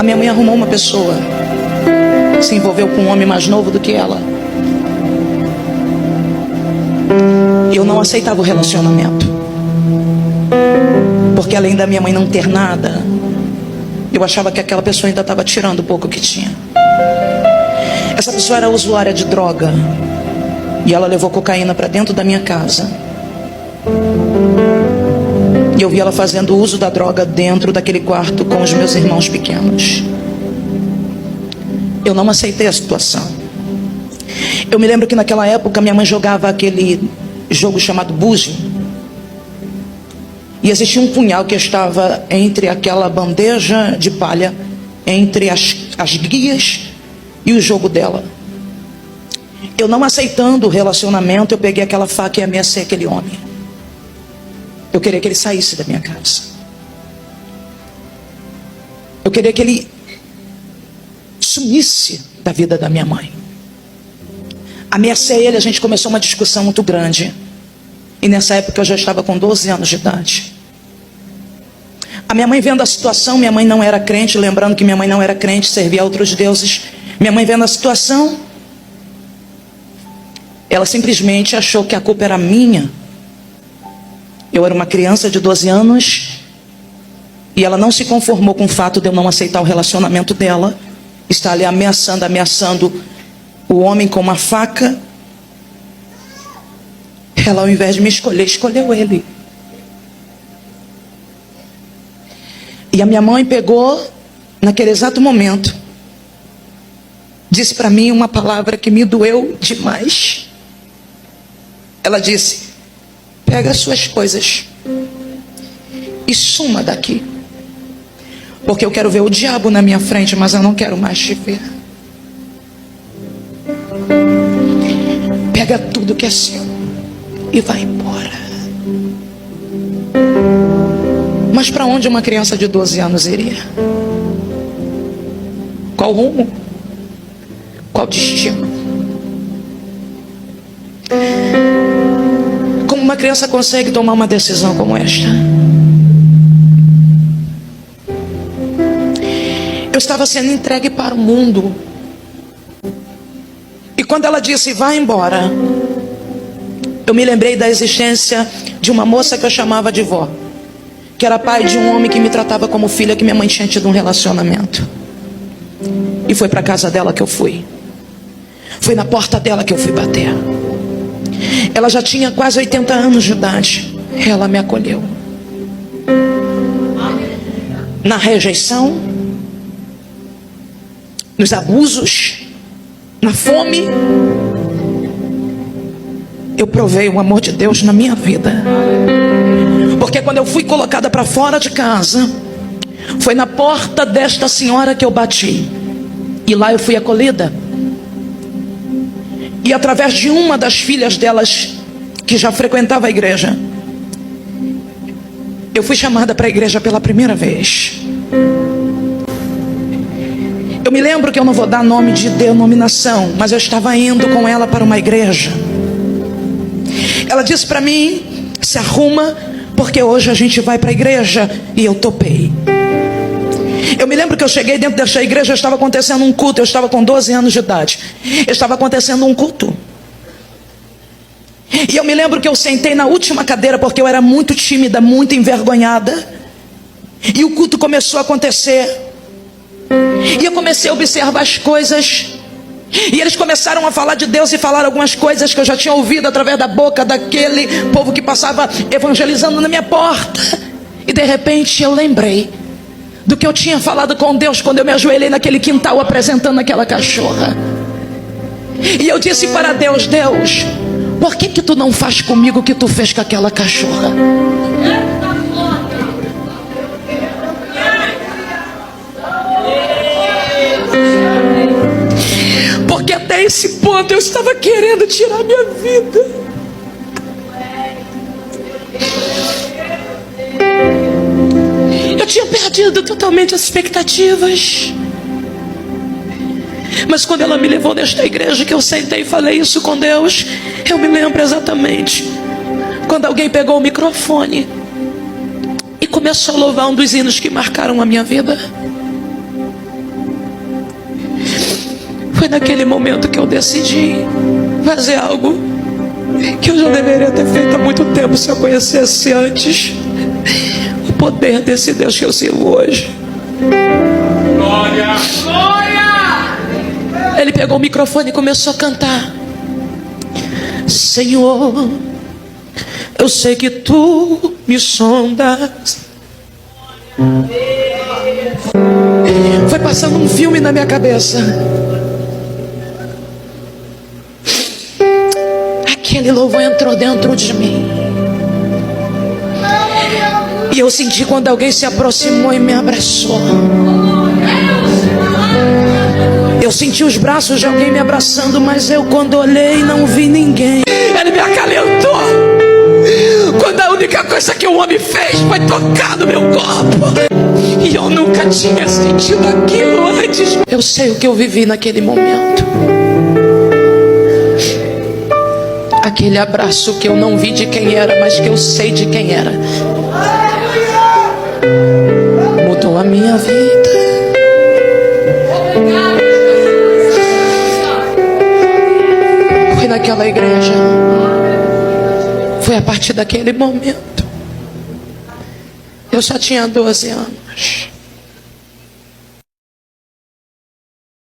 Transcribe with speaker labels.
Speaker 1: A minha mãe arrumou uma pessoa, se envolveu com um homem mais novo do que ela. Eu não aceitava o relacionamento, porque além da minha mãe não ter nada, eu achava que aquela pessoa ainda estava tirando o pouco que tinha. Essa pessoa era usuária de droga, e ela levou cocaína para dentro da minha casa. E eu vi ela fazendo uso da droga dentro daquele quarto com os meus irmãos pequenos. Eu não aceitei a situação. Eu me lembro que naquela época minha mãe jogava aquele jogo chamado búzio. E existia um punhal que estava entre aquela bandeja de palha, entre as guias e o jogo dela. Eu não aceitando o relacionamento, eu peguei aquela faca e ameacei aquele homem. Eu queria que ele saísse da minha casa. Eu queria que ele sumisse da vida da minha mãe. Ameacei ele, a gente começou uma discussão muito grande. E nessa época eu já estava com 12 anos de idade. A minha mãe vendo a situação, minha mãe não era crente, lembrando que minha mãe não era crente, servia a outros deuses. Minha mãe vendo a situação, ela simplesmente achou que a culpa era minha. Eu era uma criança de 12 anos e ela não se conformou com o fato de eu não aceitar o relacionamento dela. Está ali ameaçando o homem com uma faca. Ela, ao invés de me escolher, escolheu ele. E a minha mãe pegou, naquele exato momento, disse para mim uma palavra que me doeu demais. Ela disse: pega as suas coisas e suma daqui, porque eu quero ver o diabo na minha frente, mas eu não quero mais te ver. Pega tudo que é seu e vai embora. Mas para onde uma criança de 12 anos iria? Qual rumo? Qual destino? Como uma criança consegue tomar uma decisão como esta? Eu estava sendo entregue para o mundo. E quando ela disse, vai embora, eu me lembrei da existência de uma moça que eu chamava de vó, que era pai de um homem que me tratava como filha, que minha mãe tinha tido um relacionamento. E foi para a casa dela que eu fui. Foi na porta dela que eu fui bater. Ela já tinha quase 80 anos de idade. Ela me acolheu. Na rejeição, nos abusos, na fome, eu provei o amor de Deus na minha vida. Porque quando eu fui colocada para fora de casa, foi na porta desta senhora que eu bati. E lá eu fui acolhida. E através de uma das filhas delas, que já frequentava a igreja, eu fui chamada para a igreja pela primeira vez. Eu me lembro que eu não vou dar nome de denominação, mas eu estava indo com ela para uma igreja. Ela disse para mim, se arruma, porque hoje a gente vai para a igreja. E eu topei. Eu me lembro que eu cheguei dentro dessa igreja, estava acontecendo um culto. Eu estava com 12 anos de idade. Estava acontecendo um culto. E eu me lembro que eu sentei na última cadeira, porque eu era muito tímida, muito envergonhada. E o culto começou a acontecer. E eu comecei a observar as coisas. E eles começaram a falar de Deus e falar algumas coisas que eu já tinha ouvido através da boca daquele povo que passava evangelizando na minha porta. E de repente eu lembrei do que eu tinha falado com Deus quando eu me ajoelhei naquele quintal apresentando aquela cachorra. E eu disse para Deus: Deus, por que tu não faz comigo o que tu fez com aquela cachorra? Porque até esse ponto eu estava querendo tirar minha vida. Eu tinha perdido totalmente as expectativas. Mas quando ela me levou nesta igreja, que eu sentei e falei isso com Deus, eu me lembro exatamente quando alguém pegou o microfone e começou a louvar um dos hinos que marcaram a minha vida. naquele momento que eu decidi fazer algo que eu já deveria ter feito há muito tempo se eu conhecesse antes o poder desse Deus que eu sirvo hoje.
Speaker 2: Glória! Glória!
Speaker 1: Ele pegou o microfone e começou a cantar. Senhor, eu sei que tu me sondas. Foi passando um filme na minha cabeça. Aquele louvor entrou dentro de mim. E eu senti quando alguém se aproximou e me abraçou. Eu senti os braços de alguém me abraçando, mas eu quando olhei não vi ninguém. Ele me acalentou. Quando a única coisa que o homem fez foi tocar no meu corpo. E eu nunca tinha sentido aquilo antes. Eu sei o que eu vivi naquele momento. Aquele abraço que eu não vi de quem era, mas que eu sei de quem era. Mudou a minha vida. Foi naquela igreja. Foi a partir daquele momento. Eu só tinha 12 anos.